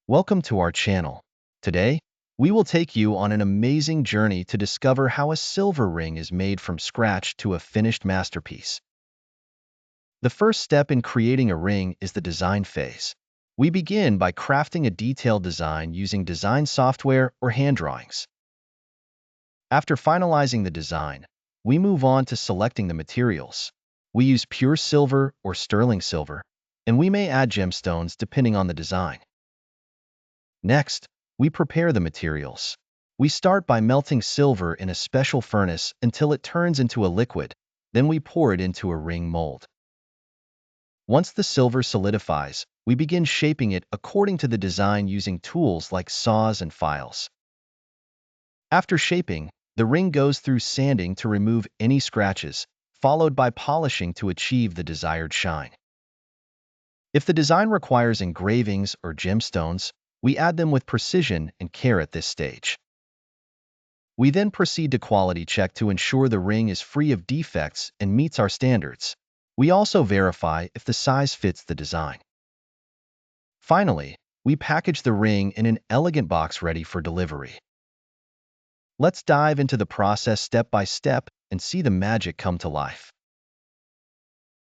Welcome to our channel. Today, we will take you on an amazing journey to discover how a silver ring is made from scratch to a finished masterpiece. The first step in creating a ring is the design phase. We begin by crafting a detailed design using design software or hand drawings. After finalizing the design, we move on to selecting the materials. We use pure silver or sterling silver, and we may add gemstones depending on the design. Next, we prepare the materials. We start by melting silver in a special furnace until it turns into a liquid, then we pour it into a ring mold. Once the silver solidifies, we begin shaping it according to the design using tools like saws and files. After shaping, the ring goes through sanding to remove any scratches, followed by polishing to achieve the desired shine. If the design requires engravings or gemstones, we add them with precision and care at this stage. We then proceed to quality check to ensure the ring is free of defects and meets our standards. We also verify if the size fits the design. Finally, we package the ring in an elegant box ready for delivery. Let's dive into the process step by step and see the magic come to life.